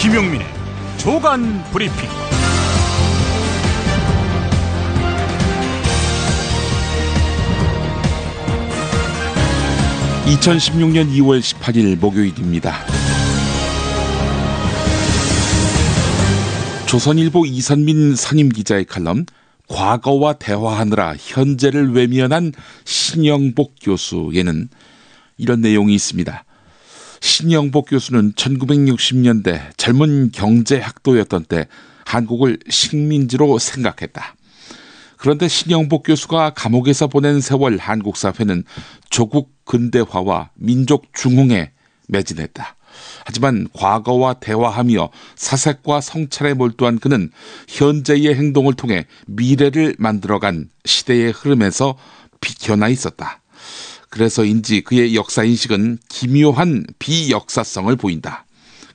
김용민의 조간 브리핑. 2016년 2월 18일 목요일입니다. 조선일보 이선민 선임기자의 칼럼 과거와 대화하느라 현재를 외면한 신영복 교수에는 이런 내용이 있습니다. 신영복 교수는 1960년대 젊은 경제학도였던 때 한국을 식민지로 생각했다. 그런데 신영복 교수가 감옥에서 보낸 세월 한국 사회는 조국 근대화와 민족 중흥에 매진했다. 하지만 과거와 대화하며 사색과 성찰에 몰두한 그는 현재의 행동을 통해 미래를 만들어간 시대의 흐름에서 비켜나 있었다. 그래서인지 그의 역사인식은 기묘한 비역사성을 보인다.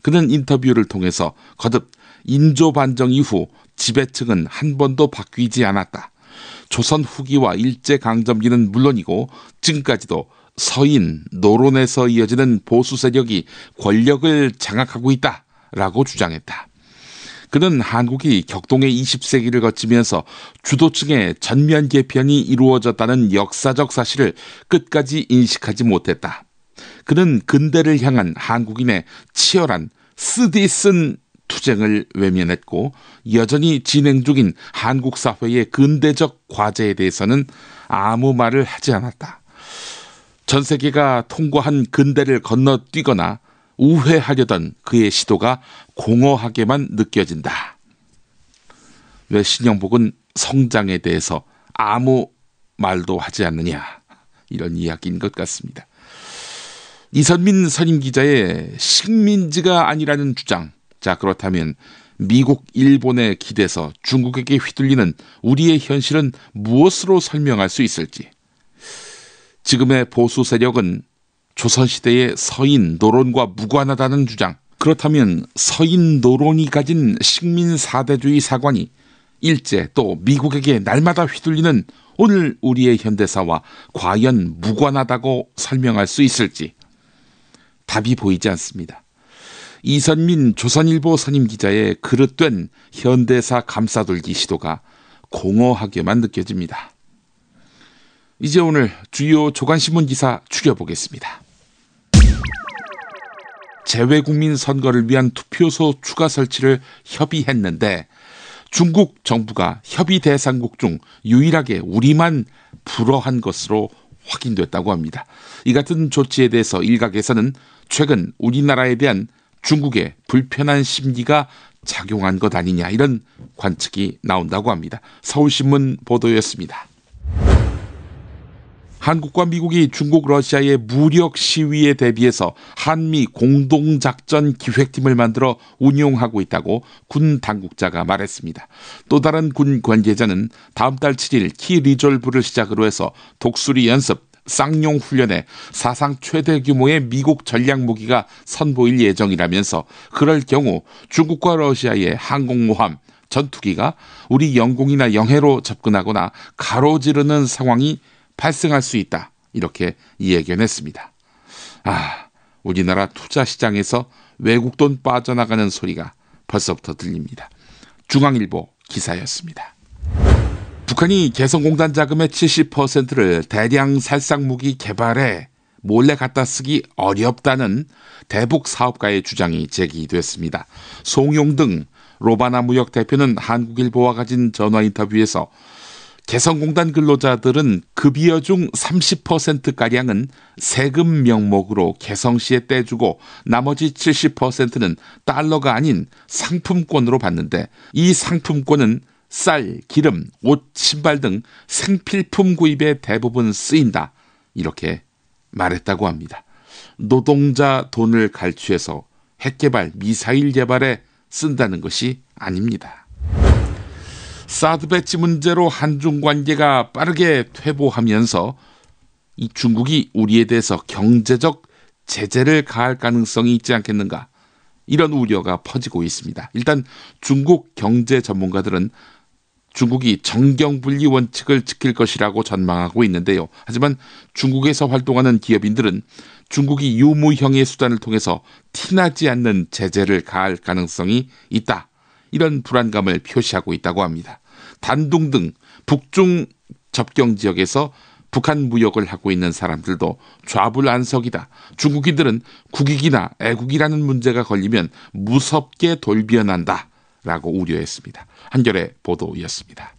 그는 인터뷰를 통해서 거듭 인조반정 이후 지배층은 한 번도 바뀌지 않았다. 조선 후기와 일제강점기는 물론이고 지금까지도 서인, 노론에서 이어지는 보수 세력이 권력을 장악하고 있다라고 주장했다. 그는 한국이 격동의 20세기를 거치면서 주도층의 전면 개편이 이루어졌다는 역사적 사실을 끝까지 인식하지 못했다. 그는 근대를 향한 한국인의 치열한 쓰디쓴 투쟁을 외면했고 여전히 진행 중인 한국 사회의 근대적 과제에 대해서는 아무 말을 하지 않았다. 전 세계가 통과한 근대를 건너뛰거나 우회하려던 그의 시도가 공허하게만 느껴진다. 왜 신영복은 성장에 대해서 아무 말도 하지 않느냐, 이런 이야기인 것 같습니다. 이선민 선임기자의 식민지가 아니라는 주장, 자 그렇다면 미국, 일본에 기대서 중국에게 휘둘리는 우리의 현실은 무엇으로 설명할 수 있을지. 지금의 보수 세력은 조선시대의 서인 노론과 무관하다는 주장, 그렇다면 서인 노론이 가진 식민 사대주의 사관이 일제 또 미국에게 날마다 휘둘리는 오늘 우리의 현대사와 과연 무관하다고 설명할 수 있을지 답이 보이지 않습니다. 이선민 조선일보 선임기자의 그릇된 현대사 감싸돌기 시도가 공허하게만 느껴집니다. 이제 오늘 주요 조간신문 기사 추려보겠습니다. 재외국민 선거를 위한 투표소 추가 설치를 협의했는데 중국 정부가 협의 대상국 중 유일하게 우리만 불허한 것으로 확인됐다고 합니다. 이 같은 조치에 대해서 일각에서는 최근 우리나라에 대한 중국의 불편한 심리가 작용한 것 아니냐, 이런 관측이 나온다고 합니다. 서울신문 보도였습니다. 한국과 미국이 중국, 러시아의 무력 시위에 대비해서 한미 공동작전 기획팀을 만들어 운용하고 있다고 군 당국자가 말했습니다. 또 다른 군 관계자는 다음 달 7일 키 리졸브를 시작으로 해서 독수리 연습, 쌍용 훈련에 사상 최대 규모의 미국 전략무기가 선보일 예정이라면서 그럴 경우 중국과 러시아의 항공모함, 전투기가 우리 영공이나 영해로 접근하거나 가로지르는 상황이 발생할 수 있다, 이렇게 예견했습니다. 우리나라 투자시장에서 외국 돈 빠져나가는 소리가 벌써부터 들립니다. 중앙일보 기사였습니다. 북한이 개성공단 자금의 70%를 대량 살상무기 개발에 몰래 갖다 쓰기 어렵다는 대북 사업가의 주장이 제기됐습니다. 송용등 로바나 무역 대표는 한국일보와 가진 전화 인터뷰에서 개성공단 근로자들은 급여 중 30%가량은 세금 명목으로 개성시에 떼주고 나머지 70%는 달러가 아닌 상품권으로 받는데 이 상품권은 쌀, 기름, 옷, 신발 등 생필품 구입에 대부분 쓰인다, 이렇게 말했다고 합니다. 노동자 돈을 갈취해서 핵개발, 미사일 개발에 쓴다는 것이 아닙니다. 사드 배치 문제로 한중 관계가 빠르게 퇴보하면서 이 중국이 우리에 대해서 경제적 제재를 가할 가능성이 있지 않겠는가, 이런 우려가 퍼지고 있습니다. 일단 중국 경제 전문가들은 중국이 정경분리 원칙을 지킬 것이라고 전망하고 있는데요. 하지만 중국에서 활동하는 기업인들은 중국이 유무형의 수단을 통해서 티나지 않는 제재를 가할 가능성이 있다. 이런 불안감을 표시하고 있다고 합니다. 단둥 등 북중 접경 지역에서 북한 무역을 하고 있는 사람들도 좌불안석이다. 중국인들은 국익이나 애국이라는 문제가 걸리면 무섭게 돌변한다. 라고 우려했습니다. 한겨레 보도였습니다.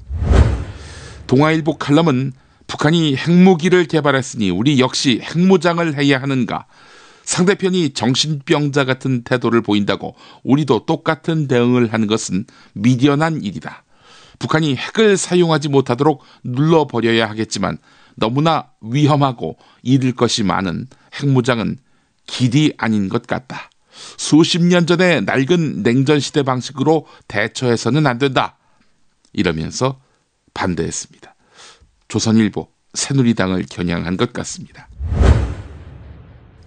동아일보 칼럼은 북한이 핵무기를 개발했으니 우리 역시 핵무장을 해야 하는가? 상대편이 정신병자 같은 태도를 보인다고 우리도 똑같은 대응을 하는 것은 미련한 일이다. 북한이 핵을 사용하지 못하도록 눌러버려야 하겠지만 너무나 위험하고 잃을 것이 많은 핵무장은 길이 아닌 것 같다. 수십 년 전의 낡은 냉전시대 방식으로 대처해서는 안 된다. 이러면서 반대했습니다. 조선일보, 새누리당을 겨냥한 것 같습니다.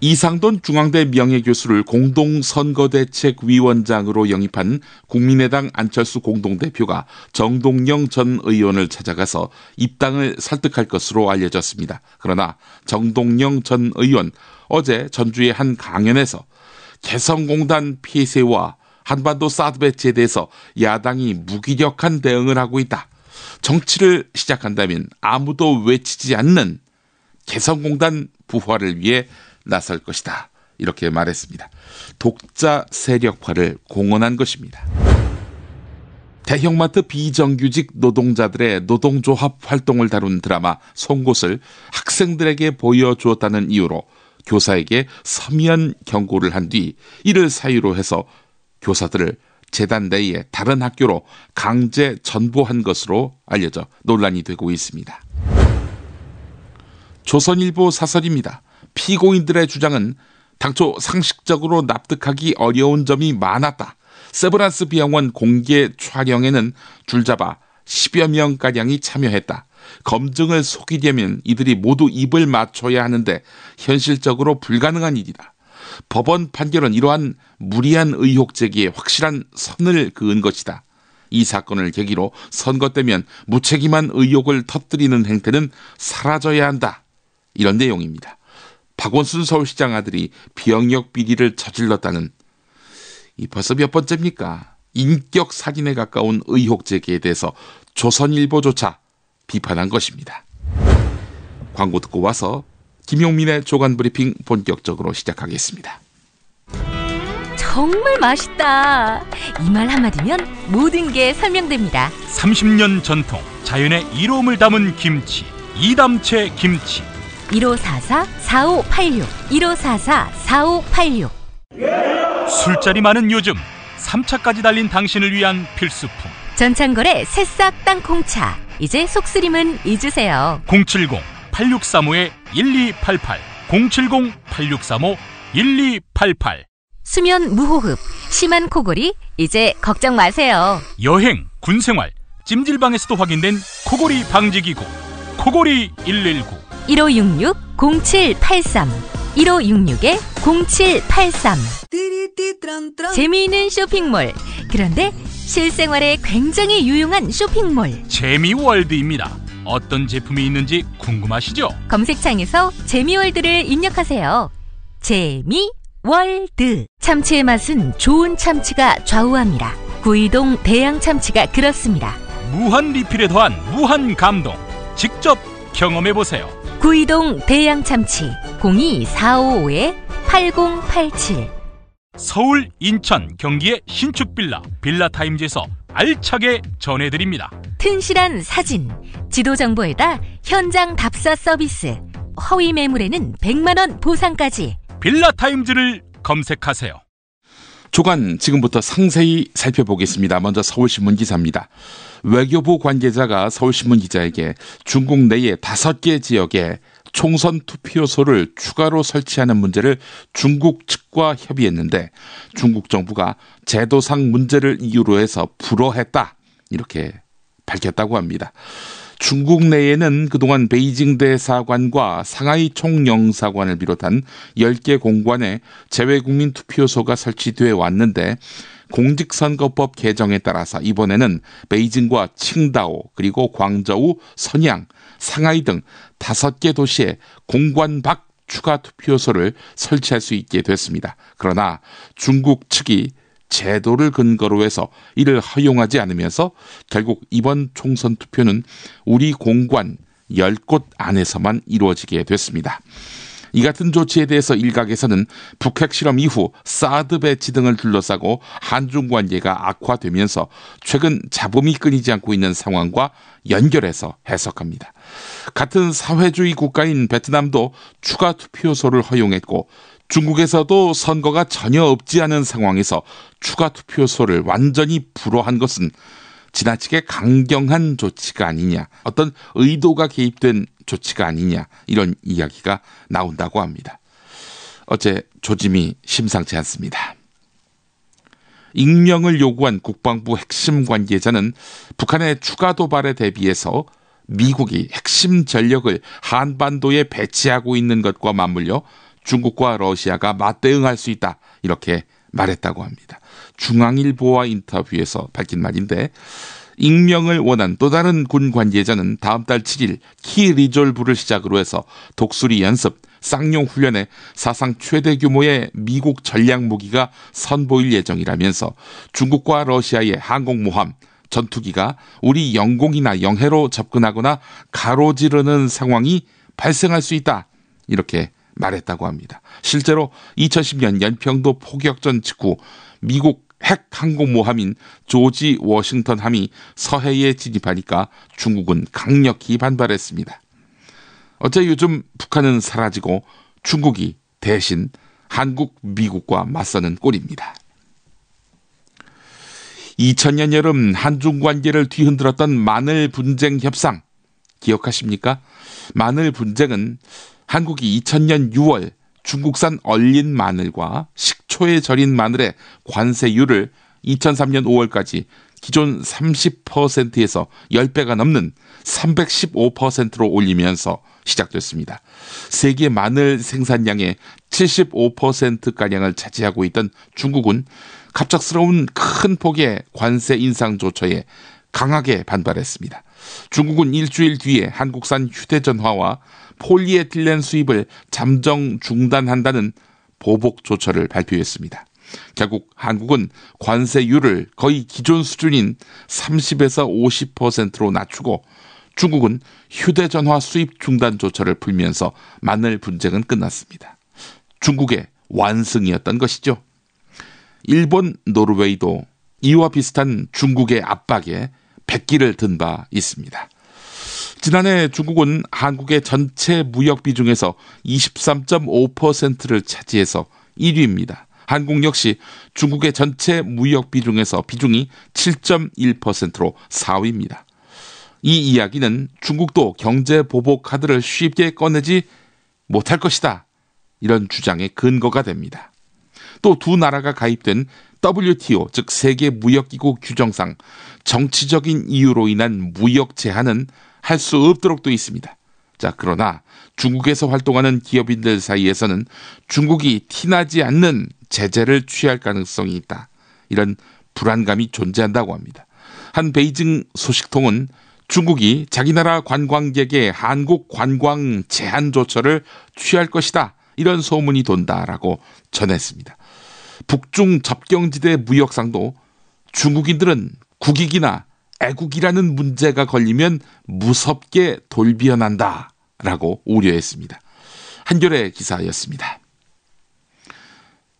이상돈 중앙대 명예교수를 공동선거대책위원장으로 영입한 국민의당 안철수 공동대표가 정동영 전 의원을 찾아가서 입당을 설득할 것으로 알려졌습니다. 그러나 정동영 전 의원 어제 전주의 한 강연에서 개성공단 폐쇄와 한반도 사드 배치에 대해서 야당이 무기력한 대응을 하고 있다. 정치를 시작한다면 아무도 외치지 않는 개성공단 부활을 위해 나설 것이다. 이렇게 말했습니다. 독자 세력화를 공언한 것입니다. 대형마트 비정규직 노동자들의 노동조합 활동을 다룬 드라마 송곳을 학생들에게 보여주었다는 이유로 교사에게 서면 경고를 한 뒤 이를 사유로 해서 교사들을 재단 내에 다른 학교로 강제 전보한 것으로 알려져 논란이 되고 있습니다. 조선일보 사설입니다. 피고인들의 주장은 당초 상식적으로 납득하기 어려운 점이 많았다. 세브란스 비영원 공개 촬영에는 줄잡아 10여 명가량이 참여했다. 검증을 속이려면 이들이 모두 입을 맞춰야 하는데 현실적으로 불가능한 일이다. 법원 판결은 이러한 무리한 의혹 제기에 확실한 선을 그은 것이다. 이 사건을 계기로 선거 때면 무책임한 의혹을 터뜨리는 행태는 사라져야 한다. 이런 내용입니다. 박원순 서울시장 아들이 병역 비리를 저질렀다는 이 벌써 몇 번째입니까? 인격 살인에 가까운 의혹 제기에 대해서 조선일보조차 비판한 것입니다. 광고 듣고 와서 김용민의 조간 브리핑 본격적으로 시작하겠습니다. 정말 맛있다. 이 말 한마디면 모든 게 설명됩니다. 30년 전통 자연의 이로움을 담은 김치 이담채 김치 1544-4586 1544-4586 술자리 많은 요즘 3차까지 달린 당신을 위한 필수품 전창걸의 새싹 땅콩차. 이제 속쓰림은 잊으세요. 070-8635-1288 070-8635-1288 수면 무호흡, 심한 코골이 이제 걱정 마세요. 여행, 군생활, 찜질방에서도 확인된 코골이 방지기구 코골이 119 1566-0783 1566-0783 재미있는 쇼핑몰. 그런데 실생활에 굉장히 유용한 쇼핑몰. 재미월드입니다. 어떤 제품이 있는지 궁금하시죠? 검색창에서 재미월드를 입력하세요. 재미월드. 참치의 맛은 좋은 참치가 좌우합니다. 구이동 대양 참치가 그렇습니다. 무한 리필에 더한 무한 감동 직접 경험해보세요. 구이동 대양 참치 02455-8087 서울, 인천, 경기의 신축 빌라타임즈에서 알차게 전해드립니다. 튼실한 사진, 지도 정보에다 현장 답사 서비스, 허위 매물에는 100만원 보상까지. 빌라타임즈를 검색하세요. 조간 지금부터 상세히 살펴보겠습니다. 먼저 서울신문 기사입니다. 외교부 관계자가 서울신문 기자에게 중국 내의 5개 지역에 총선 투표소를 추가로 설치하는 문제를 중국 측과 협의했는데 중국 정부가 제도상 문제를 이유로 해서 불허했다. 이렇게 밝혔다고 합니다. 중국 내에는 그동안 베이징 대사관과 상하이 총영사관을 비롯한 10개 공관에 재외국민 투표소가 설치되어 왔는데 공직선거법 개정에 따라서 이번에는 베이징과 칭다오 그리고 광저우, 선양, 상하이 등 5개 도시에 공관 밖 추가 투표소를 설치할 수 있게 됐습니다. 그러나 중국 측이 제도를 근거로 해서 이를 허용하지 않으면서 결국 이번 총선 투표는 우리 공관 10곳 안에서만 이루어지게 됐습니다. 이 같은 조치에 대해서 일각에서는 북핵 실험 이후 사드 배치 등을 둘러싸고 한중 관계가 악화되면서 최근 잡음이 끊이지 않고 있는 상황과 연결해서 해석합니다. 같은 사회주의 국가인 베트남도 추가 투표소를 허용했고 중국에서도 선거가 전혀 없지 않은 상황에서 추가 투표소를 완전히 불허한 것은 지나치게 강경한 조치가 아니냐, 어떤 의도가 개입된 조치가 아니냐, 이런 이야기가 나온다고 합니다. 어제 조짐이 심상치 않습니다. 익명을 요구한 국방부 핵심 관계자는 북한의 추가 도발에 대비해서 미국이 핵심 전력을 한반도에 배치하고 있는 것과 맞물려 중국과 러시아가 맞대응할 수 있다, 이렇게 말했다고 합니다. 중앙일보와 인터뷰에서 밝힌 말인데, 익명을 원한 또 다른 군 관계자는 다음 달 7일 키 리졸브를 시작으로 해서 독수리 연습, 쌍용 훈련에 사상 최대 규모의 미국 전략 무기가 선보일 예정이라면서 중국과 러시아의 항공모함, 전투기가 우리 영공이나 영해로 접근하거나 가로지르는 상황이 발생할 수 있다, 이렇게 말했다고 합니다. 실제로 2010년 연평도 포격전 직후 미국 핵 항공모함인 조지 워싱턴함이 서해에 진입하니까 중국은 강력히 반발했습니다. 어째 요즘 북한은 사라지고 중국이 대신 한국, 미국과 맞서는 꼴입니다. 2000년 여름 한중 관계를 뒤흔들었던 마늘 분쟁 협상 기억하십니까? 마늘 분쟁은 한국이 2000년 6월 중국산 얼린 마늘과 식초에 절인 마늘의 관세율을 2003년 5월까지 기존 30%에서 10배가 넘는 315%로 올리면서 시작됐습니다. 세계 마늘 생산량의 75%가량을 차지하고 있던 중국은 갑작스러운 큰 폭의 관세 인상 조처에 강하게 반발했습니다. 중국은 일주일 뒤에 한국산 휴대전화와 폴리에틸렌 수입을 잠정 중단한다는 보복 조처를 발표했습니다. 결국 한국은 관세율을 거의 기존 수준인 30에서 50%로 낮추고 중국은 휴대전화 수입 중단 조처를 풀면서 마늘 분쟁은 끝났습니다. 중국의 완승이었던 것이죠. 일본, 노르웨이도 이와 비슷한 중국의 압박에 백기를 든 바 있습니다. 지난해 중국은 한국의 전체 무역 비중에서 23.5%를 차지해서 1위입니다. 한국 역시 중국의 전체 무역 비중에서 비중이 7.1%로 4위입니다. 이 이야기는 중국도 경제 보복 카드를 쉽게 꺼내지 못할 것이다, 이런 주장의 근거가 됩니다. 또 두 나라가 가입된 WTO, 즉 세계무역기구 규정상 정치적인 이유로 인한 무역 제한은 할 수 없도록 돼 있습니다. 자, 그러나 중국에서 활동하는 기업인들 사이에서는 중국이 티나지 않는 제재를 취할 가능성이 있다, 이런 불안감이 존재한다고 합니다. 한 베이징 소식통은 중국이 자기 나라 관광객의 한국 관광 제한 조처를 취할 것이다, 이런 소문이 돈다라고 전했습니다. 북중 접경지대 무역상도 중국인들은 국익이나 애국이라는 문제가 걸리면 무섭게 돌변한다라고 우려했습니다. 한겨레 기사였습니다.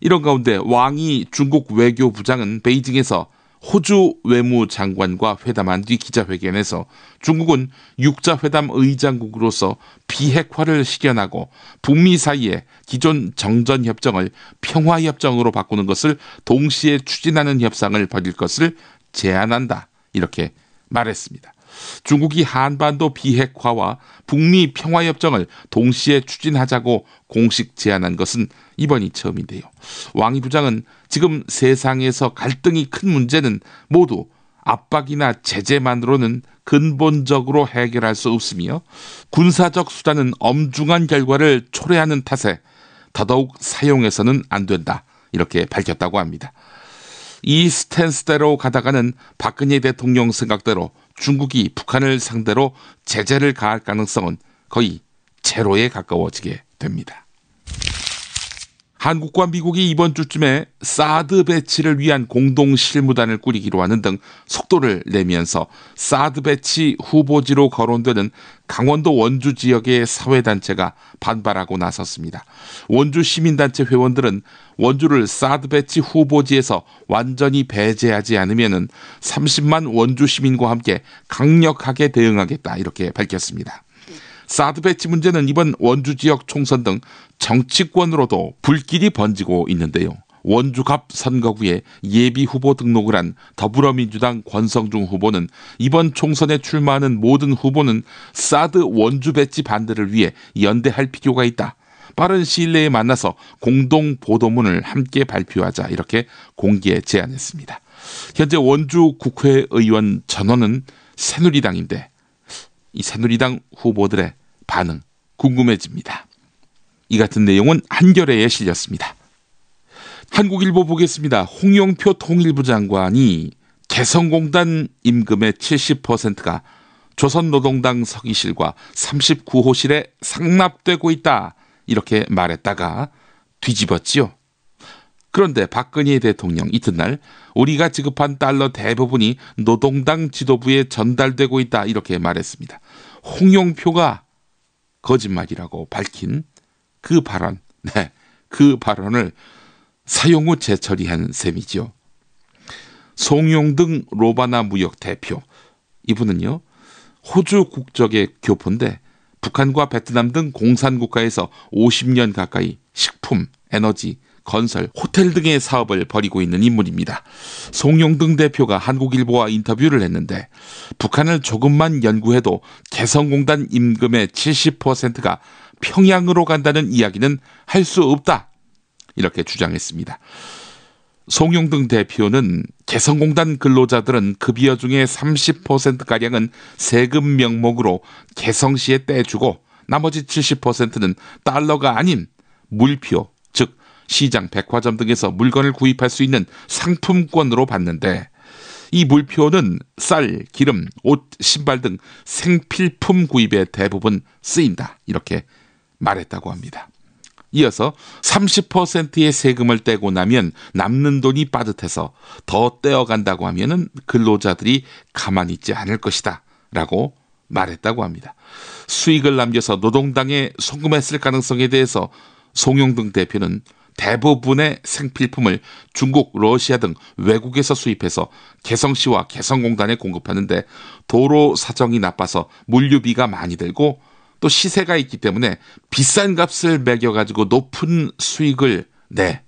이런 가운데 왕이 중국 외교부장은 베이징에서 호주 외무장관과 회담한 뒤 기자회견에서 중국은 육자회담 의장국으로서 비핵화를 실현하고 북미 사이에 기존 정전협정을 평화협정으로 바꾸는 것을 동시에 추진하는 협상을 벌일 것을 제안한다, 이렇게 말했습니다. 중국이 한반도 비핵화와 북미 평화협정을 동시에 추진하자고 공식 제안한 것은 이번이 처음인데요. 왕이 부장은 지금 세상에서 갈등이 큰 문제는 모두 압박이나 제재만으로는 근본적으로 해결할 수 없으며 군사적 수단은 엄중한 결과를 초래하는 탓에 더더욱 사용해서는 안 된다, 이렇게 밝혔다고 합니다. 이 스탠스대로 가다가는 박근혜 대통령 생각대로 중국이 북한을 상대로 제재를 가할 가능성은 거의 제로에 가까워지게 됩니다. 한국과 미국이 이번 주쯤에 사드 배치를 위한 공동 실무단을 꾸리기로 하는 등 속도를 내면서 사드 배치 후보지로 거론되는 강원도 원주 지역의 사회단체가 반발하고 나섰습니다. 원주 시민단체 회원들은 원주를 사드 배치 후보지에서 완전히 배제하지 않으면 30만 원주 시민과 함께 강력하게 대응하겠다 이렇게 밝혔습니다. 사드 배치 문제는 이번 원주 지역 총선 등 정치권으로도 불길이 번지고 있는데요. 원주갑 선거구에 예비 후보 등록을 한 더불어민주당 권성중 후보는 이번 총선에 출마하는 모든 후보는 사드 원주 배치 반대를 위해 연대할 필요가 있다. 빠른 시일 내에 만나서 공동 보도문을 함께 발표하자 이렇게 공개 제안했습니다. 현재 원주 국회의원 전원은 새누리당인데 이 새누리당 후보들의 반응 궁금해집니다. 이 같은 내용은 한겨레에 실렸습니다. 한국일보 보겠습니다. 홍영표 통일부 장관이 개성공단 임금의 70%가 조선노동당 서기실과 39호실에 상납되고 있다 이렇게 말했다가 뒤집었지요. 그런데 박근혜 대통령 이튿날 우리가 지급한 달러 대부분이 노동당 지도부에 전달되고 있다 이렇게 말했습니다. 홍영표가 거짓말이라고 밝힌 그 발언, 그 발언을 사용 후 재처리한 셈이죠. 송용등 로바나 무역 대표, 이분은요 호주 국적의 교포인데 북한과 베트남 등 공산국가에서 50년 가까이 식품, 에너지, 건설, 호텔 등의 사업을 벌이고 있는 인물입니다. 송용등 대표가 한국일보와 인터뷰를 했는데 북한을 조금만 연구해도 개성공단 임금의 70%가 평양으로 간다는 이야기는 할 수 없다 이렇게 주장했습니다. 송용등 대표는 개성공단 근로자들은 급여 중에 30%가량은 세금 명목으로 개성시에 떼주고 나머지 70%는 달러가 아닌 물표, 즉 시장, 백화점 등에서 물건을 구입할 수 있는 상품권으로 받는데 이 물표는 쌀, 기름, 옷, 신발 등 생필품 구입에 대부분 쓰인다 이렇게 말했다고 합니다. 이어서 30%의 세금을 떼고 나면 남는 돈이 빠듯해서 더 떼어간다고 하면 근로자들이 가만히 있지 않을 것이다 라고 말했다고 합니다. 수익을 남겨서 노동당에 송금했을 가능성에 대해서 송용등 대표는 대부분의 생필품을 중국, 러시아 등 외국에서 수입해서 개성시와 개성공단에 공급하는데 도로 사정이 나빠서 물류비가 많이 들고 또 시세가 있기 때문에 비싼 값을 매겨가지고 높은 수익을 내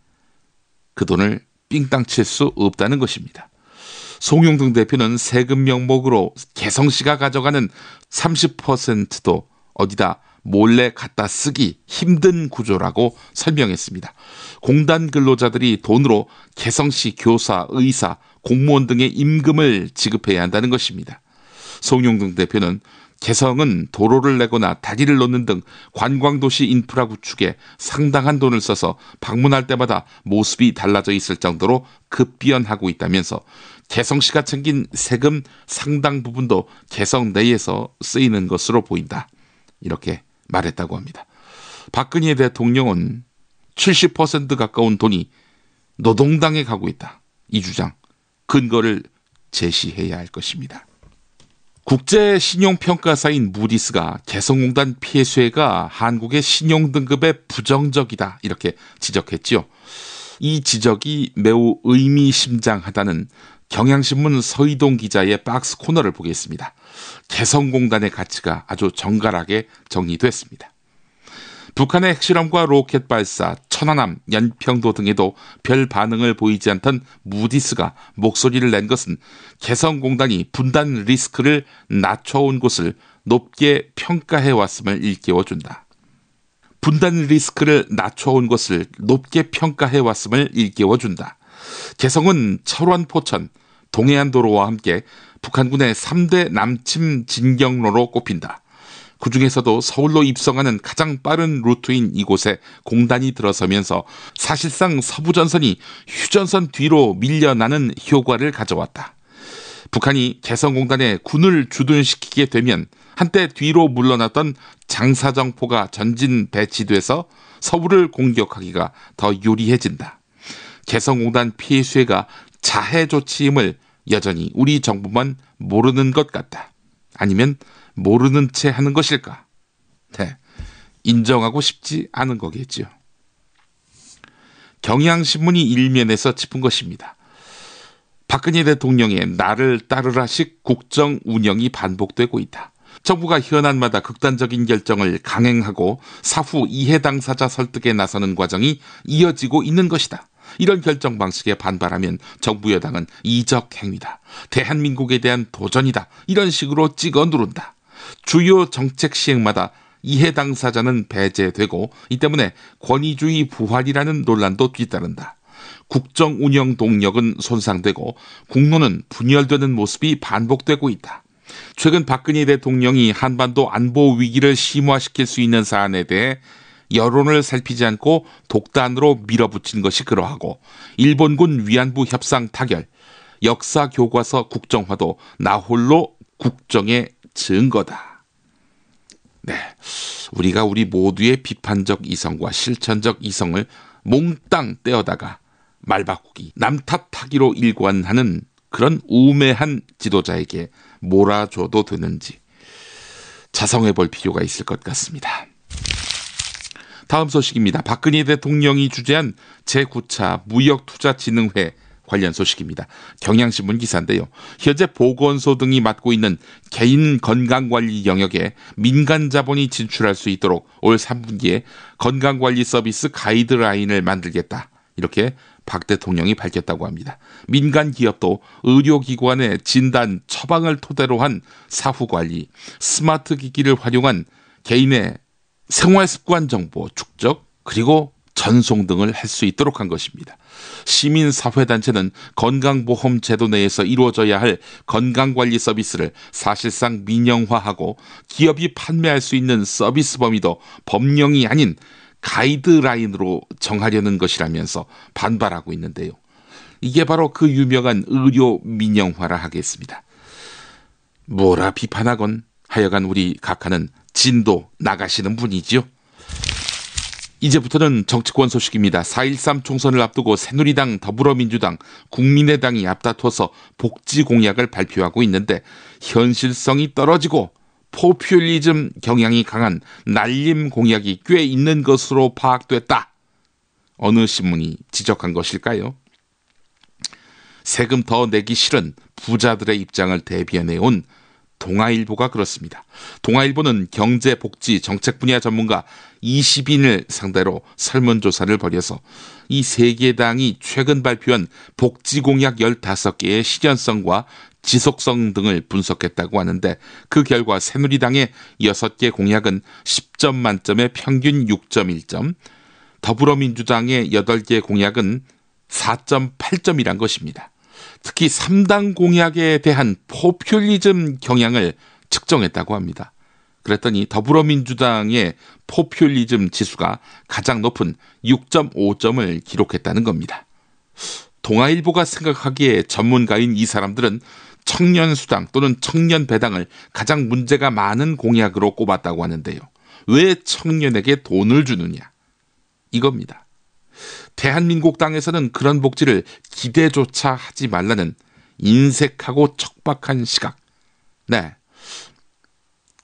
그 돈을 삥땅 칠 수 없다는 것입니다. 송용등 대표는 세금 명목으로 개성시가 가져가는 30%도 어디다 몰래 갖다 쓰기 힘든 구조라고 설명했습니다. 공단 근로자들이 돈으로 개성시 교사, 의사, 공무원 등의 임금을 지급해야 한다는 것입니다. 송용등 대표는 개성은 도로를 내거나 다리를 놓는 등 관광도시 인프라 구축에 상당한 돈을 써서 방문할 때마다 모습이 달라져 있을 정도로 급변하고 있다면서 개성시가 챙긴 세금 상당 부분도 개성 내에서 쓰이는 것으로 보인다. 이렇게 말했다고 합니다. 박근혜 대통령은 70% 가까운 돈이 노동당에 가고 있다. 이 주장, 근거를 제시해야 할 것입니다. 국제 신용평가사인 무디스가 개성공단 피해수혜가 한국의 신용등급에 부정적이다 이렇게 지적했지요. 이 지적이 매우 의미심장하다는 경향신문 서희동 기자의 박스 코너를 보겠습니다. 개성공단의 가치가 아주 정갈하게 정리됐습니다. 북한의 핵실험과 로켓 발사, 천안함, 연평도 등에도 별 반응을 보이지 않던 무디스가 목소리를 낸 것은 개성공단이 분단 리스크를 낮춰온 것을 높게 평가해왔음을 일깨워준다. 분단 리스크를 낮춰온 것을 높게 평가해왔음을 일깨워준다. 개성은 철원, 포천, 동해안도로와 함께 북한군의 3대 남침 진경로로 꼽힌다. 그중에서도 서울로 입성하는 가장 빠른 루트인 이곳에 공단이 들어서면서 사실상 서부전선이 휴전선 뒤로 밀려나는 효과를 가져왔다. 북한이 개성공단에 군을 주둔시키게 되면 한때 뒤로 물러났던 장사정포가 전진 배치돼서 서울을 공격하기가 더 유리해진다. 개성공단 피해 수혜가 자해 조치임을 여전히 우리 정부만 모르는 것 같다. 아니면 모르는 채 하는 것일까? 네, 인정하고 싶지 않은 거겠죠. 경향신문이 일면에서 짚은 것입니다. 박근혜 대통령의 나를 따르라식 국정 운영이 반복되고 있다. 정부가 현안마다 극단적인 결정을 강행하고 사후 이해 당사자 설득에 나서는 과정이 이어지고 있는 것이다. 이런 결정 방식에 반발하면 정부 여당은 이적 행위다. 대한민국에 대한 도전이다. 이런 식으로 찍어 누른다. 주요 정책 시행마다 이해 당사자는 배제되고 이 때문에 권위주의 부활이라는 논란도 뒤따른다. 국정 운영 동력은 손상되고 국론은 분열되는 모습이 반복되고 있다. 최근 박근혜 대통령이 한반도 안보 위기를 심화시킬 수 있는 사안에 대해 여론을 살피지 않고 독단으로 밀어붙인 것이 그러하고 일본군 위안부 협상 타결, 역사 교과서 국정화도 나홀로 국정의 증거다. 네, 우리가 우리 모두의 비판적 이성과 실천적 이성을 몽땅 떼어다가 말 바꾸기, 남 탓하기로 일관하는 그런 우매한 지도자에게 몰아줘도 되는지 자성해 볼 필요가 있을 것 같습니다. 다음 소식입니다. 박근혜 대통령이 주재한 제9차 무역투자진흥회 관련 소식입니다. 경향신문 기사인데요. 현재 보건소 등이 맡고 있는 개인 건강관리 영역에 민간 자본이 진출할 수 있도록 올 3분기에 건강관리 서비스 가이드라인을 만들겠다. 이렇게 박 대통령이 밝혔다고 합니다. 민간 기업도 의료기관의 진단, 처방을 토대로 한 사후관리, 스마트 기기를 활용한 개인의 생활습관 정보 축적, 그리고 전송 등을 할 수 있도록 한 것입니다. 시민사회단체는 건강보험 제도 내에서 이루어져야 할 건강관리 서비스를 사실상 민영화하고 기업이 판매할 수 있는 서비스 범위도 법령이 아닌 가이드라인으로 정하려는 것이라면서 반발하고 있는데요. 이게 바로 그 유명한 의료 민영화라 하겠습니다. 뭐라 비판하건 하여간 우리 각하는 진도 나가시는 분이지요. 이제부터는 정치권 소식입니다. 4.13 총선을 앞두고 새누리당, 더불어민주당, 국민의당이 앞다퉈서 복지 공약을 발표하고 있는데 현실성이 떨어지고 포퓰리즘 경향이 강한 날림 공약이 꽤 있는 것으로 파악됐다. 어느 신문이 지적한 것일까요? 세금 더 내기 싫은 부자들의 입장을 대변해온 동아일보가 그렇습니다. 동아일보는 경제, 복지, 정책 분야 전문가 20인을 상대로 설문조사를 벌여서 이 세 개 당이 최근 발표한 복지 공약 15개의 실현성과 지속성 등을 분석했다고 하는데 그 결과 새누리당의 6개 공약은 10점 만점에 평균 6.1점, 더불어민주당의 8개 공약은 4.8점이란 것입니다. 특히 3당 공약에 대한 포퓰리즘 경향을 측정했다고 합니다. 그랬더니 더불어민주당의 포퓰리즘 지수가 가장 높은 6.5점을 기록했다는 겁니다. 동아일보가 생각하기에 전문가인 이 사람들은 청년수당 또는 청년배당을 가장 문제가 많은 공약으로 꼽았다고 하는데요. 왜 청년에게 돈을 주느냐? 이겁니다. 대한민국 땅에서는 그런 복지를 기대조차 하지 말라는 인색하고 척박한 시각. 네,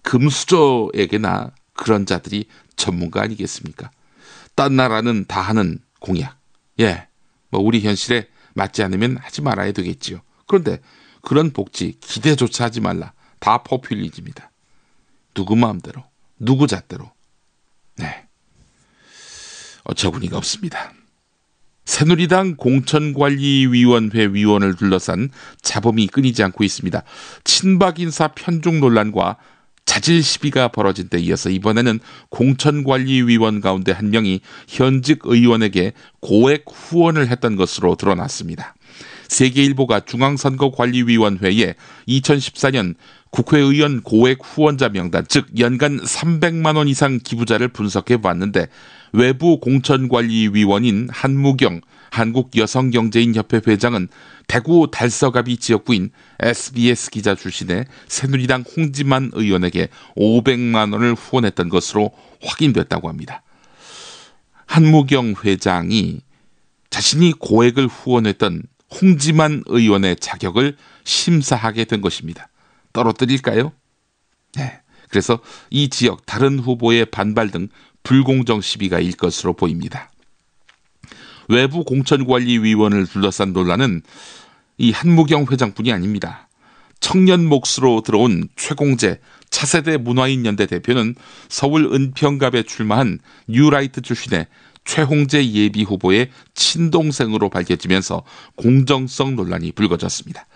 금수저에게나 그런 자들이 전문가 아니겠습니까? 딴 나라는 다 하는 공약. 뭐 우리 현실에 맞지 않으면 하지 말아야 되겠지요. 그런데 그런 복지 기대조차 하지 말라. 다 포퓰리즘이다. 누구 마음대로, 누구 잣대로. 네, 어처구니가 없습니다. 새누리당 공천관리위원회 위원을 둘러싼 잡음이 끊이지 않고 있습니다. 친박 인사 편중 논란과 자질 시비가 벌어진 데 이어서 이번에는 공천관리위원 가운데 한 명이 현직 의원에게 고액 후원을 했던 것으로 드러났습니다. 세계일보가 중앙선거관리위원회에 2014년 국회의원 고액 후원자 명단, 즉 연간 300만 원 이상 기부자를 분석해 봤는데 외부 공천관리위원인 한무경 한국여성경제인협회 회장은 대구 달서갑이 지역구인 SBS 기자 출신의 새누리당 홍지만 의원에게 500만 원을 후원했던 것으로 확인됐다고 합니다. 한무경 회장이 자신이 고액을 후원했던 홍지만 의원의 자격을 심사하게 된 것입니다. 떨어뜨릴까요? 네. 그래서 이 지역 다른 후보의 반발 등 불공정 시비가 일 것으로 보입니다. 외부 공천관리위원을 둘러싼 논란은 이 한무경 회장뿐이 아닙니다. 청년 몫으로 들어온 최공재 차세대 문화인연대 대표는 서울 은평갑에 출마한 뉴라이트 출신의 최홍재 예비 후보의 친동생으로 밝혀지면서 공정성 논란이 불거졌습니다.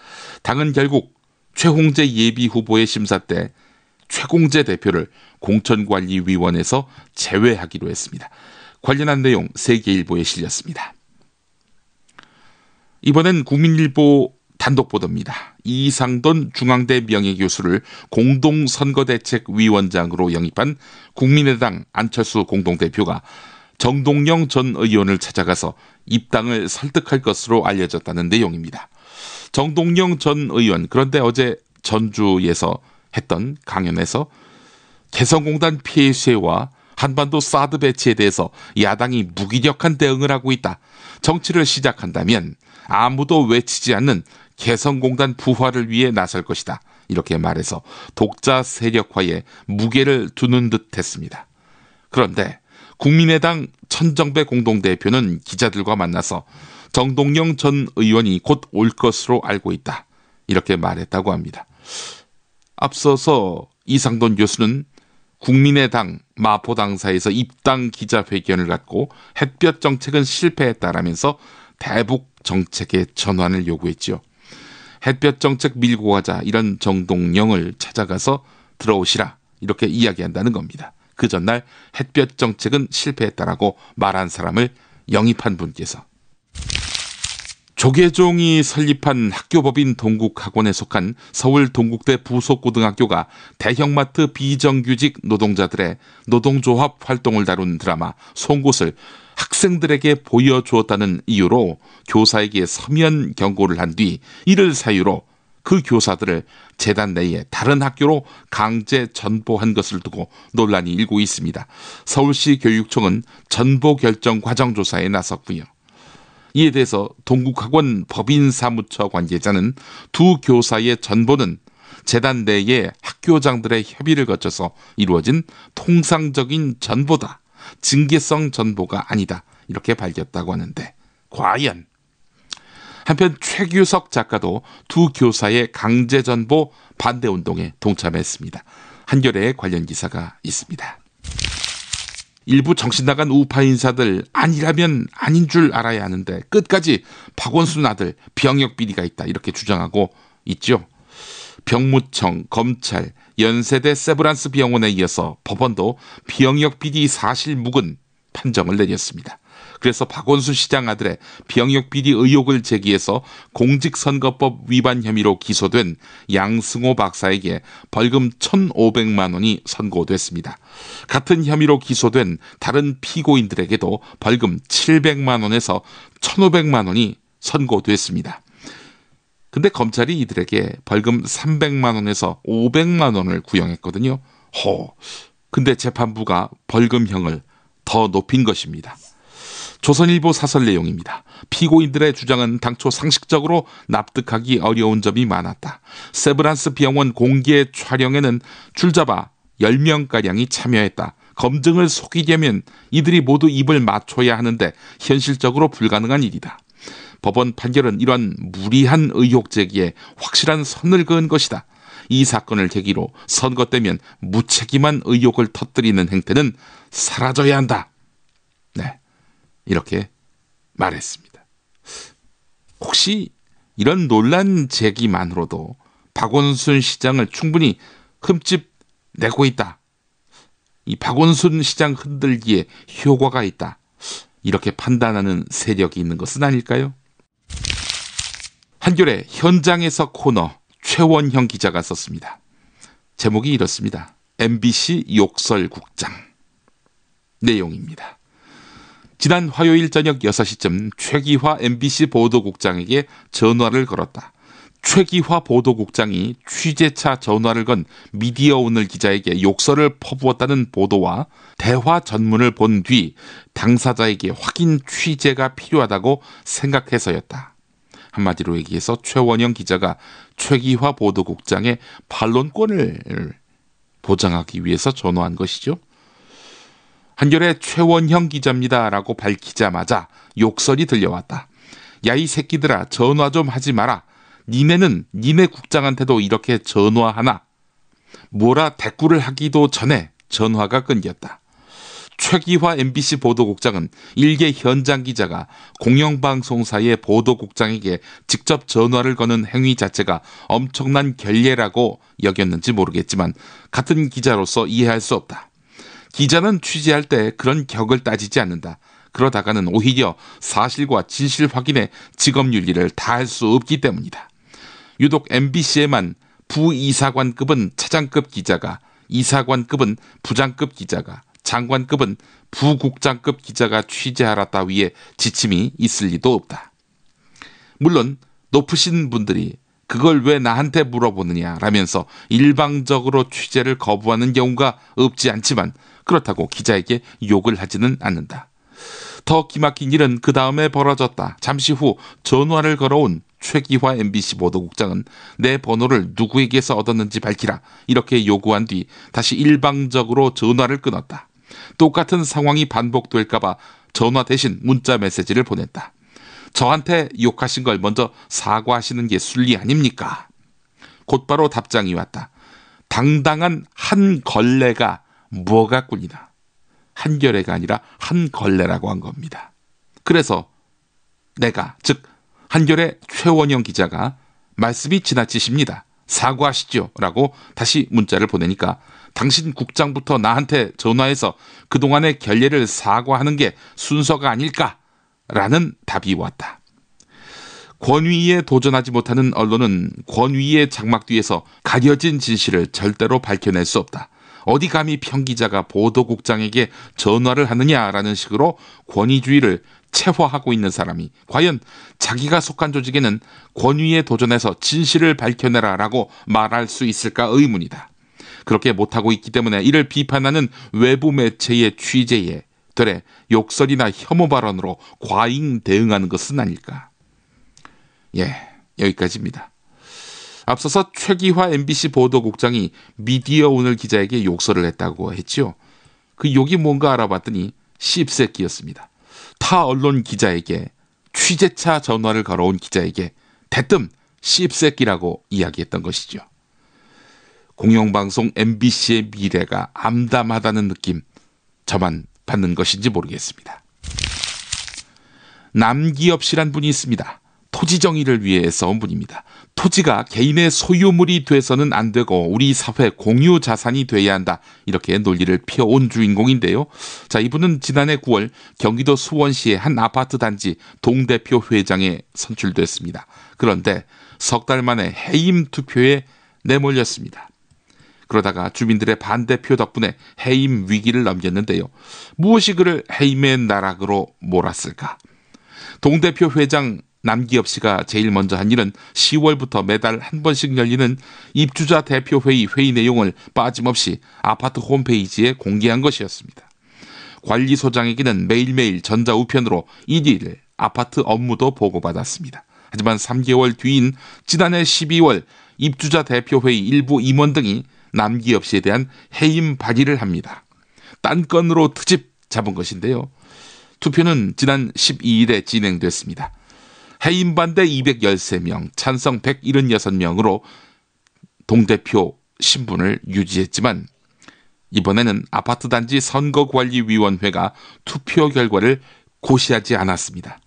당은 결국 최홍재 예비 후보의 심사 때 최공재 대표를 공천관리위원회에서 제외하기로 했습니다. 관련한 내용 세계일보에 실렸습니다. 이번엔 국민일보 단독 보도입니다. 이상돈 중앙대 명예교수를 공동선거대책위원장으로 영입한 국민의당 안철수 공동대표가 정동영 전 의원을 찾아가서 입당을 설득할 것으로 알려졌다는 내용입니다. 정동영 전 의원, 그런데 어제 전주에서 했던 강연에서 개성공단 폐쇄와 한반도 사드 배치에 대해서 야당이 무기력한 대응을 하고 있다. 정치를 시작한다면 아무도 외치지 않는 개성공단 부활을 위해 나설 것이다. 이렇게 말해서 독자 세력화에 무게를 두는 듯 했습니다. 그런데 국민의당 천정배 공동대표는 기자들과 만나서 정동영 전 의원이 곧 올 것으로 알고 있다. 이렇게 말했다고 합니다. 앞서서 이상돈 교수는 국민의당 마포당사에서 입당 기자회견을 갖고 햇볕 정책은 실패했다라면서 대북 정책의 전환을 요구했죠. 햇볕 정책 밀고 가자, 이런 정동영을 찾아가서 들어오시라, 이렇게 이야기한다는 겁니다. 그 전날 햇볕 정책은 실패했다라고 말한 사람을 영입한 분께서. 조계종이 설립한 학교법인 동국학원에 속한 서울 동국대 부속고등학교가 대형마트 비정규직 노동자들의 노동조합 활동을 다룬 드라마 송곳을 학생들에게 보여주었다는 이유로 교사에게 서면 경고를 한 뒤 이를 사유로 그 교사들을 재단 내에 다른 학교로 강제 전보한 것을 두고 논란이 일고 있습니다. 서울시 교육청은 전보 결정 과정 조사에 나섰고요. 이에 대해서 동국학원 법인사무처 관계자는 두 교사의 전보는 재단 내의 학교장들의 협의를 거쳐서 이루어진 통상적인 전보다, 징계성 전보가 아니다, 이렇게 밝혔다고 하는데, 과연? 한편 최규석 작가도 두 교사의 강제전보 반대운동에 동참했습니다. 한겨레에 관련 기사가 있습니다. 일부 정신나간 우파 인사들 아니라면 아닌 줄 알아야 하는데 끝까지 박원순 아들 병역 비리가 있다, 이렇게 주장하고 있죠. 병무청, 검찰, 연세대 세브란스 병원에 이어서 법원도 병역 비리 사실 무근 판정을 내렸습니다. 그래서 박원순 시장 아들의 병역 비리 의혹을 제기해서 공직선거법 위반 혐의로 기소된 양승호 박사에게 벌금 1,500만 원이 선고됐습니다. 같은 혐의로 기소된 다른 피고인들에게도 벌금 700만 원에서 1,500만 원이 선고됐습니다. 근데 검찰이 이들에게 벌금 300만 원에서 500만 원을 구형했거든요. 근데 재판부가 벌금형을 더 높인 것입니다. 조선일보 사설 내용입니다. 피고인들의 주장은 당초 상식적으로 납득하기 어려운 점이 많았다. 세브란스 병원 공개 촬영에는 줄잡아 10명가량이 참여했다. 검증을 속이려면 이들이 모두 입을 맞춰야 하는데 현실적으로 불가능한 일이다. 법원 판결은 이러한 무리한 의혹 제기에 확실한 선을 그은 것이다. 이 사건을 계기로 선거 때면 무책임한 의혹을 터뜨리는 행태는 사라져야 한다. 네, 이렇게 말했습니다. 혹시 이런 논란 제기만으로도 박원순 시장을 충분히 흠집 내고 있다, 이 박원순 시장 흔들기에 효과가 있다, 이렇게 판단하는 세력이 있는 것은 아닐까요? 한겨레 현장에서 코너 최원형 기자가 썼습니다. 제목이 이렇습니다. MBC 욕설국장. 내용입니다. 지난 화요일 저녁 6시쯤 최기화 MBC 보도국장에게 전화를 걸었다. 최기화 보도국장이 취재차 전화를 건 미디어오늘 기자에게 욕설을 퍼부었다는 보도와 대화 전문을 본 뒤 당사자에게 확인 취재가 필요하다고 생각해서였다. 한마디로 얘기해서 최원영 기자가 최기화 보도국장의 반론권을 보장하기 위해서 전화한 것이죠. 한겨레 최원형 기자입니다라고 밝히자마자 욕설이 들려왔다. 야, 이 새끼들아, 전화 좀 하지 마라. 니네는 니네 국장한테도 이렇게 전화하나? 뭐라 대꾸를 하기도 전에 전화가 끊겼다. 최기화 MBC 보도국장은 일개 현장 기자가 공영방송사의 보도국장에게 직접 전화를 거는 행위 자체가 엄청난 결례라고 여겼는지 모르겠지만 같은 기자로서 이해할 수 없다. 기자는 취재할 때 그런 격을 따지지 않는다. 그러다가는 오히려 사실과 진실 확인에 직업윤리를 다할 수 없기 때문이다. 유독 MBC에만 부이사관급은 차장급 기자가, 이사관급은 부장급 기자가, 장관급은 부국장급 기자가 취재하라 따위의 지침이 있을 리도 없다. 물론 높으신 분들이 그걸 왜 나한테 물어보느냐 라면서 일방적으로 취재를 거부하는 경우가 없지 않지만 그렇다고 기자에게 욕을 하지는 않는다. 더 기막힌 일은 그 다음에 벌어졌다. 잠시 후 전화를 걸어온 최기화 MBC 보도국장은 내 번호를 누구에게서 얻었는지 밝히라 이렇게 요구한 뒤 다시 일방적으로 전화를 끊었다. 똑같은 상황이 반복될까봐 전화 대신 문자 메시지를 보냈다. 저한테 욕하신 걸 먼저 사과하시는 게 순리 아닙니까? 곧바로 답장이 왔다. 당당한 한 걸레가 뭐가 꿀이다. 한겨레가 아니라 한 걸레라고 한 겁니다. 그래서 내가, 즉 한겨레 최원영 기자가 말씀이 지나치십니다. 사과하시죠 라고 다시 문자를 보내니까 당신 국장부터 나한테 전화해서 그동안의 결례를 사과하는 게 순서가 아닐까라는 답이 왔다. 권위에 도전하지 못하는 언론은 권위의 장막 뒤에서 가려진 진실을 절대로 밝혀낼 수 없다. 어디 감히 평기자가 보도국장에게 전화를 하느냐라는 식으로 권위주의를 체화하고 있는 사람이 과연 자기가 속한 조직에는 권위에 도전해서 진실을 밝혀내라라고 말할 수 있을까 의문이다. 그렇게 못하고 있기 때문에 이를 비판하는 외부 매체의 취재에 되레 욕설이나 혐오 발언으로 과잉 대응하는 것은 아닐까. 여기까지입니다. 앞서서 최기화 MBC 보도국장이 미디어오늘 기자에게 욕설을 했다고 했죠. 그 욕이 뭔가 알아봤더니 씹새끼였습니다. 타 언론 기자에게, 취재차 전화를 걸어온 기자에게 대뜸 씹새끼라고 이야기했던 것이죠. 공영방송 MBC의 미래가 암담하다는 느낌, 저만 받는 것인지 모르겠습니다. 남기엽 씨란 분이 있습니다. 토지 정의를 위해 싸운 분입니다. 토지가 개인의 소유물이 돼서는 안 되고 우리 사회 공유 자산이 돼야 한다. 이렇게 논리를 펴온 주인공인데요. 자, 이분은 지난해 9월 경기도 수원시의 한 아파트 단지 동대표 회장에 선출됐습니다. 그런데 석 달 만에 해임 투표에 내몰렸습니다. 그러다가 주민들의 반대표 덕분에 해임 위기를 넘겼는데요. 무엇이 그를 해임의 나락으로 몰았을까? 동대표 회장 남기엽 씨가 제일 먼저 한 일은 10월부터 매달 한 번씩 열리는 입주자 대표회의 회의 내용을 빠짐없이 아파트 홈페이지에 공개한 것이었습니다. 관리소장에게는 매일매일 전자우편으로 일일 아파트 업무도 보고받았습니다. 하지만 3개월 뒤인 지난해 12월 입주자 대표회의 일부 임원 등이 남기엽 씨에 대한 해임 발의를 합니다. 딴 건으로 트집 잡은 것인데요. 투표는 지난 12일에 진행됐습니다. 해임 반대 213명, 찬성 176명으로 동대표 신분을 유지했지만 이번에는 아파트 단지 선거관리위원회가 투표 결과를 고시하지 않았습니다.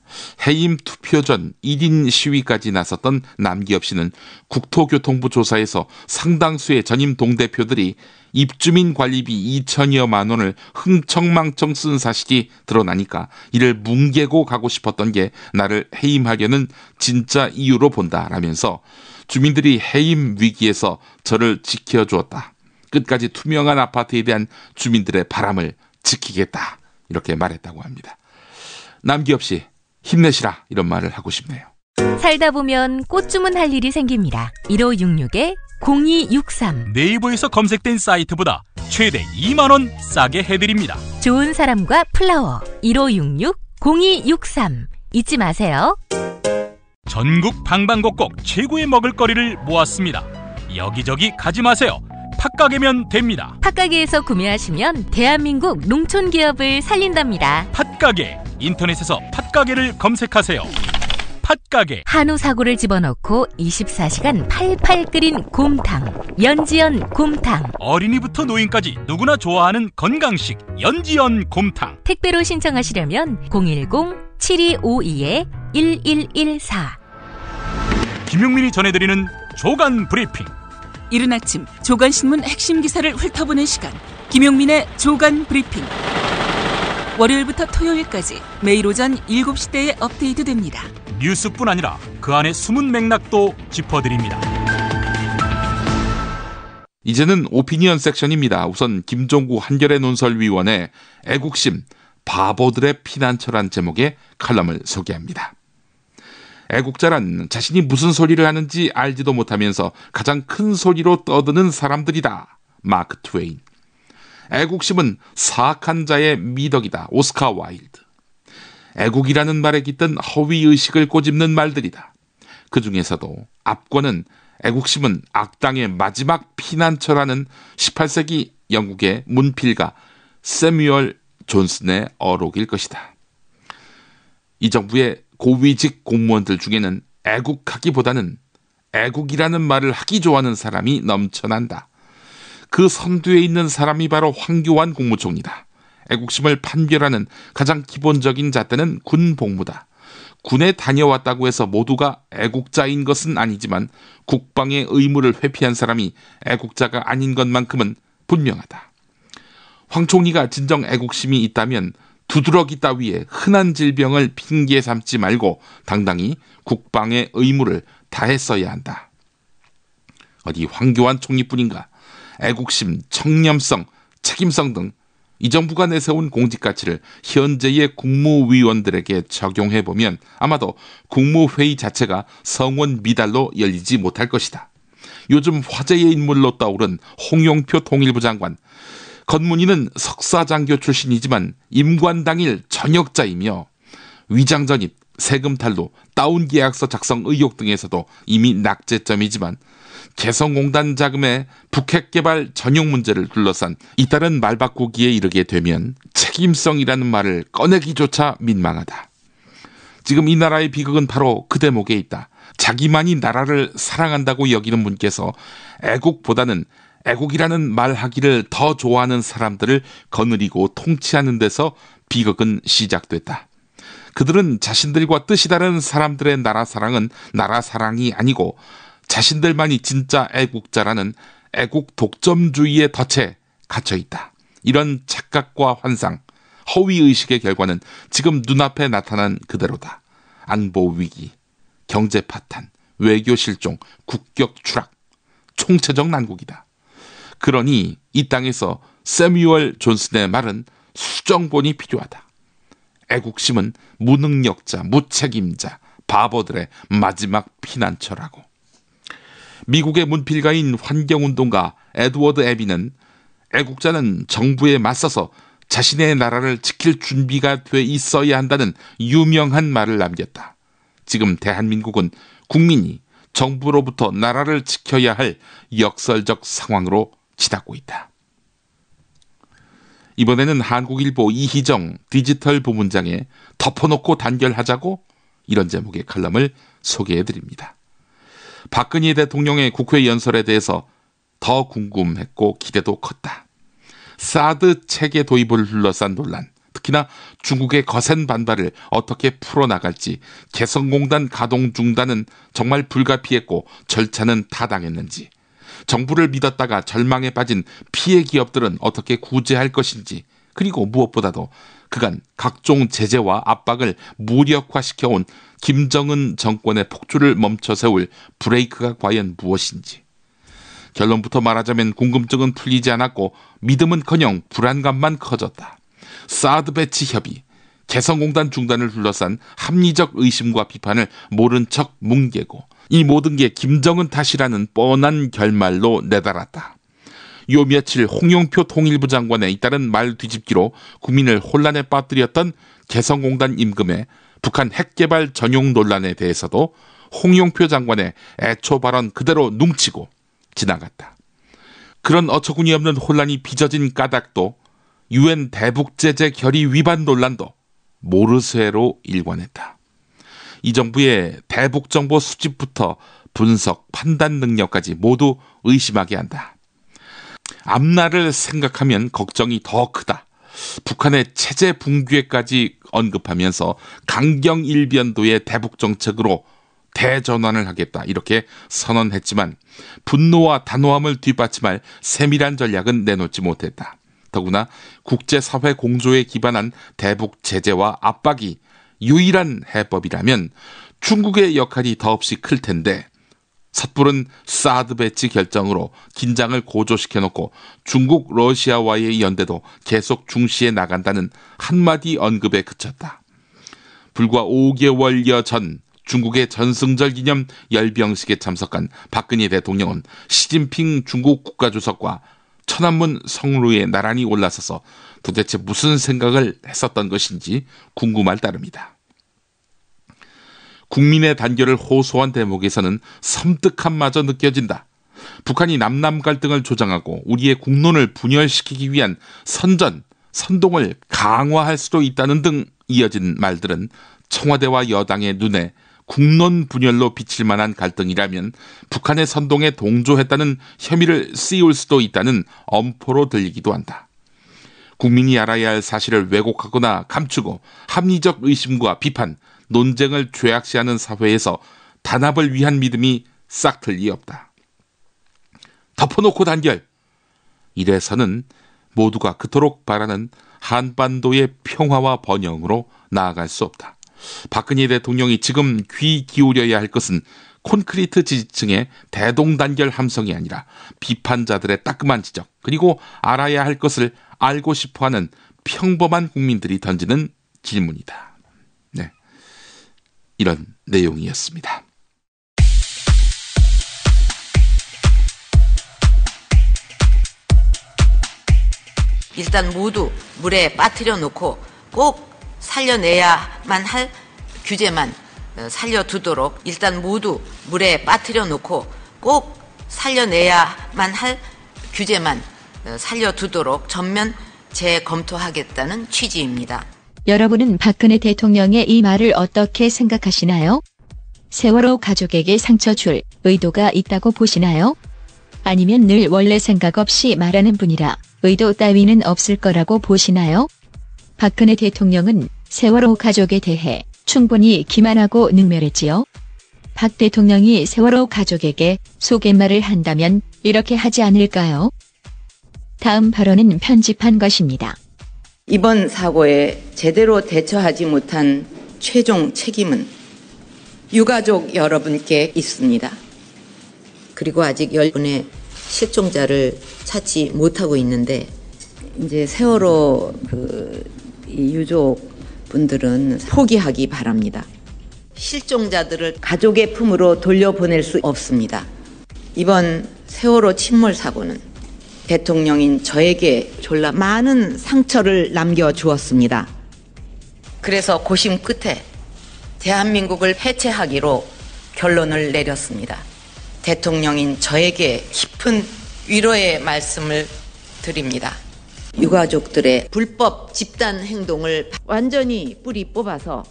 해임 투표 전 1인 시위까지 나섰던 남기엽 씨는 국토교통부 조사에서 상당수의 전임 동대표들이 입주민 관리비 2천여만 원을 흥청망청 쓴 사실이 드러나니까 이를 뭉개고 가고 싶었던 게 나를 해임하려는 진짜 이유로 본다라면서 주민들이 해임 위기에서 저를 지켜주었다. 끝까지 투명한 아파트에 대한 주민들의 바람을 지키겠다 이렇게 말했다고 합니다. 남기 없이 힘내시라 이런 말을 하고 싶네요. 살다 보면 꽃 주문할 일이 생깁니다. 1566-0263 네이버에서 검색된 사이트보다 최대 2만 원 싸게 해드립니다. 좋은 사람과 플라워 1566-0263 잊지 마세요. 전국 방방곡곡 최고의 먹을거리를 모았습니다. 여기저기 가지 마세요. 팥가게면 됩니다. 팥가게에서 구매하시면 대한민국 농촌 기업을 살린답니다. 팥가게, 인터넷에서 팥가게를 검색하세요. 팥가게. 한우 사고를 집어넣고 24시간 팔팔 끓인 곰탕, 연지연 곰탕. 어린이부터 노인까지 누구나 좋아하는 건강식 연지연 곰탕. 택배로 신청하시려면 010-7252-1114. 김용민이 전해드리는 조간 브리핑. 이른 아침 조간신문 핵심 기사를 훑어보는 시간, 김용민의 조간 브리핑. 월요일부터 토요일까지 매일 오전 7시대에 업데이트됩니다. 뉴스뿐 아니라 그 안에 숨은 맥락도 짚어드립니다. 이제는 오피니언 섹션입니다. 우선 김종구 한겨레 논설위원의 애국심, 바보들의 피난처란 제목의 칼럼을 소개합니다. 애국자란 자신이 무슨 소리를 하는지 알지도 못하면서 가장 큰 소리로 떠드는 사람들이다. 마크 트웨인. 애국심은 사악한 자의 미덕이다. 오스카 와일드. 애국이라는 말에 깃든 허위의식을 꼬집는 말들이다. 그 중에서도 압권은 애국심은 악당의 마지막 피난처라는 18세기 영국의 문필가 세뮤얼 존슨의 어록일 것이다. 이 정부의 고위직 공무원들 중에는 애국하기보다는 애국이라는 말을 하기 좋아하는 사람이 넘쳐난다. 그 선두에 있는 사람이 바로 황교안 국무총리다. 애국심을 판별하는 가장 기본적인 잣대는 군복무다. 군에 다녀왔다고 해서 모두가 애국자인 것은 아니지만 국방의 의무를 회피한 사람이 애국자가 아닌 것만큼은 분명하다. 황 총리가 진정 애국심이 있다면 두드러기 따위에 흔한 질병을 핑계 삼지 말고 당당히 국방의 의무를 다했어야 한다. 어디 황교안 총리뿐인가? 애국심, 청렴성, 책임성 등 이 정부가 내세운 공직가치를 현재의 국무위원들에게 적용해보면 아마도 국무회의 자체가 성원 미달로 열리지 못할 것이다. 요즘 화제의 인물로 떠오른 홍영표 통일부 장관. 건문위는 석사장교 출신이지만 임관당일 전역자이며 위장전입, 세금 탈루, 다운계약서 작성 의혹 등에서도 이미 낙제점이지만 개성공단 자금의 북핵개발 전용 문제를 둘러싼 잇따른 말바꾸기에 이르게 되면 책임성이라는 말을 꺼내기조차 민망하다. 지금 이 나라의 비극은 바로 그 대목에 있다. 자기만이 나라를 사랑한다고 여기는 분께서 애국보다는 애국이라는 말하기를 더 좋아하는 사람들을 거느리고 통치하는 데서 비극은 시작됐다. 그들은 자신들과 뜻이 다른 사람들의 나라 사랑은 나라 사랑이 아니고 자신들만이 진짜 애국자라는 애국 독점주의의 덫에 갇혀있다. 이런 착각과 환상, 허위의식의 결과는 지금 눈앞에 나타난 그대로다. 안보 위기, 경제 파탄, 외교 실종, 국격 추락, 총체적 난국이다. 그러니 이 땅에서 세뮤얼 존슨의 말은 수정본이 필요하다. 애국심은 무능력자, 무책임자, 바보들의 마지막 피난처라고. 미국의 문필가인 환경운동가 에드워드 애비는 애국자는 정부에 맞서서 자신의 나라를 지킬 준비가 돼 있어야 한다는 유명한 말을 남겼다. 지금 대한민국은 국민이 정부로부터 나라를 지켜야 할 역설적 상황으로 치닫고 있다. 이번에는 한국일보 이희정 디지털 부문장에 덮어놓고 단결하자고 이런 제목의 칼럼을 소개해드립니다. 박근혜 대통령의 국회 연설에 대해서 더 궁금했고 기대도 컸다. 사드 체계 도입을 둘러싼 논란, 특히나 중국의 거센 반발을 어떻게 풀어나갈지, 개성공단 가동 중단은 정말 불가피했고 절차는 타당했는지, 정부를 믿었다가 절망에 빠진 피해 기업들은 어떻게 구제할 것인지, 그리고 무엇보다도 그간 각종 제재와 압박을 무력화시켜온 김정은 정권의 폭주를 멈춰 세울 브레이크가 과연 무엇인지, 결론부터 말하자면 궁금증은 풀리지 않았고 믿음은커녕 불안감만 커졌다. 사드 배치 협의, 개성공단 중단을 둘러싼 합리적 의심과 비판을 모른 척 뭉개고 이 모든 게 김정은 탓이라는 뻔한 결말로 내달았다. 요 며칠 홍영표 통일부 장관의 잇따른 말 뒤집기로 국민을 혼란에 빠뜨렸던 개성공단 임금의 북한 핵개발 전용 논란에 대해서도 홍영표 장관의 애초 발언 그대로 뭉치고 지나갔다. 그런 어처구니 없는 혼란이 빚어진 까닭도 UN 대북제재 결의 위반 논란도 모르쇠로 일관했다. 이 정부의 대북정보 수집부터 분석, 판단 능력까지 모두 의심하게 한다. 앞날을 생각하면 걱정이 더 크다. 북한의 체제 붕괴까지 언급하면서 강경일변도의 대북정책으로 대전환을 하겠다 이렇게 선언했지만 분노와 단호함을 뒷받침할 세밀한 전략은 내놓지 못했다. 더구나 국제사회 공조에 기반한 대북 제재와 압박이 유일한 해법이라면 중국의 역할이 더없이 클 텐데 섣부른 사드 배치 결정으로 긴장을 고조시켜놓고 중국, 러시아와의 연대도 계속 중시해 나간다는 한마디 언급에 그쳤다. 불과 5개월여 전 중국의 전승절 기념 열병식에 참석한 박근혜 대통령은 시진핑 중국 국가주석과 천안문 성루에 나란히 올라서서 도대체 무슨 생각을 했었던 것인지 궁금할 따름이다. 국민의 단결을 호소한 대목에서는 섬뜩함마저 느껴진다. 북한이 남남 갈등을 조장하고 우리의 국론을 분열시키기 위한 선동을 강화할 수도 있다는 등 이어진 말들은 청와대와 여당의 눈에 국론 분열로 비칠 만한 갈등이라면 북한의 선동에 동조했다는 혐의를 씌울 수도 있다는 엄포로 들리기도 한다. 국민이 알아야 할 사실을 왜곡하거나 감추고 합리적 의심과 비판, 논쟁을 죄악시하는 사회에서 단합을 위한 믿음이 싹틀 리 없다. 덮어놓고 단결. 이래서는 모두가 그토록 바라는 한반도의 평화와 번영으로 나아갈 수 없다. 박근혜 대통령이 지금 귀 기울여야 할 것은 콘크리트 지지층의 대동단결 함성이 아니라 비판자들의 따끔한 지적, 그리고 알아야 할 것을 알고 싶어하는 평범한 국민들이 던지는 질문이다. 네, 이런 내용이었습니다. 일단 모두 물에 빠뜨려 놓고 꼭 살려내야만 할 규제만 살려두도록, 일단 모두 물에 빠뜨려 놓고 꼭 살려내야만 할 규제만 살려두도록 전면 재검토하겠다는 취지입니다. 여러분은 박근혜 대통령의 이 말을 어떻게 생각하시나요? 세월호 가족에게 상처 줄 의도가 있다고 보시나요? 아니면 늘 원래 생각 없이 말하는 분이라 의도 따위는 없을 거라고 보시나요? 박근혜 대통령은 세월호 가족에 대해 충분히 기만하고 능멸했지요. 박 대통령이 세월호 가족에게 소개말을 한다면 이렇게 하지 않을까요? 다음 발언은 편집한 것입니다. 이번 사고에 제대로 대처하지 못한 최종 책임은 유가족 여러분께 있습니다. 그리고 아직 10분의 실종자를 찾지 못하고 있는데, 이제 세월호 이 유족분들은 포기하기 바랍니다. 실종자들을 가족의 품으로 돌려보낼 수 없습니다. 이번 세월호 침몰 사고는 대통령인 저에게 졸라 많은 상처를 남겨주었습니다. 그래서 고심 끝에 대한민국을 해체하기로 결론을 내렸습니다. 대통령인 저에게 깊은 위로의 말씀을 드립니다. 유가족들의 불법 집단 행동을 완전히 뿌리 뽑아서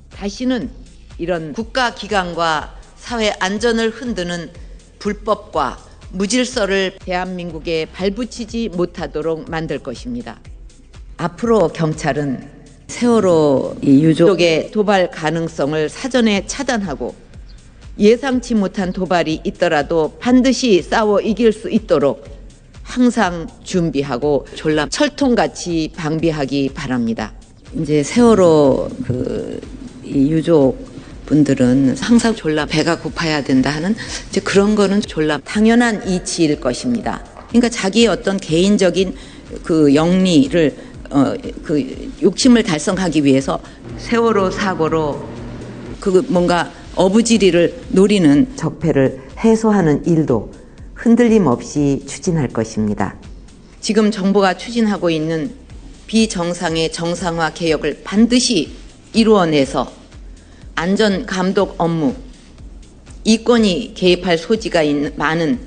다시는 이런 국가기관과 사회 안전을 흔드는 불법과 무질서를 대한민국에 발붙이지 못하도록 만들 것입니다. 앞으로 경찰은 세월호 유족의 도발 가능성을 사전에 차단하고 예상치 못한 도발이 있더라도 반드시 싸워 이길 수 있도록 항상 준비하고 졸라 철통같이 방비하기 바랍니다. 이제 세월호 이 유족 분들은 항상 졸라 배가 고파야 된다 하는 이제 그런 거는 졸라 당연한 이치일 것입니다. 그러니까 자기의 어떤 개인적인 그 영리를 그 욕심을 달성하기 위해서 세월호 사고로 그 뭔가 어부지리를 노리는 적폐를 해소하는 일도 흔들림 없이 추진할 것입니다. 지금 정부가 추진하고 있는 비정상의 정상화 개혁을 반드시 이루어내서 안전 감독 업무, 이권이 개입할 소지가 많은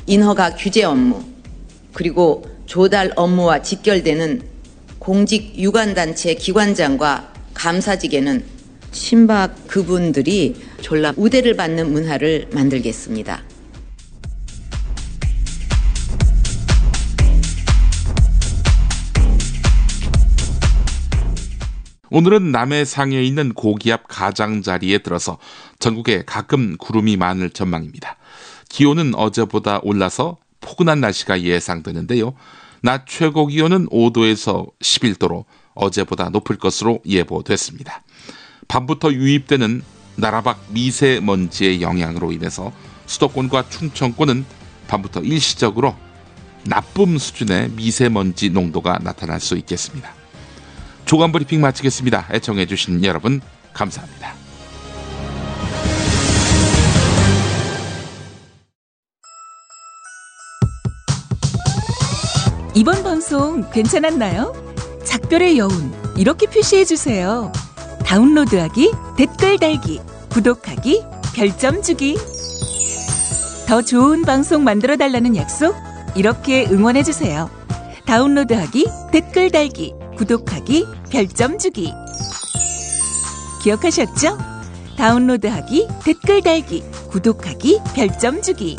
인허가 규제 업무, 그리고 조달 업무와 직결되는 공직 유관단체 기관장과 감사직에는 신박 그분들이 졸라 우대를 받는 문화를 만들겠습니다. 오늘은 남해상에 있는 고기압 가장자리에 들어서 전국에 가끔 구름이 많을 전망입니다. 기온은 어제보다 올라서 포근한 날씨가 예상되는데요. 낮 최고 기온은 5도에서 11도로 어제보다 높을 것으로 예보됐습니다. 밤부터 유입되는 나라밖 미세먼지의 영향으로 인해서 수도권과 충청권은 밤부터 일시적으로 나쁨 수준의 미세먼지 농도가 나타날 수 있겠습니다. 조간브리핑 마치겠습니다. 애청해주신 여러분 감사합니다. 이번 방송 괜찮았나요? 작별의 여운 이렇게 표시해주세요. 다운로드하기, 댓글 달기, 구독하기, 별점 주기. 더 좋은 방송 만들어달라는 약속 이렇게 응원해주세요. 다운로드하기, 댓글 달기, 구독하기, 별점 주기. 기억하셨죠? 다운로드하기, 댓글 달기, 구독하기, 별점 주기.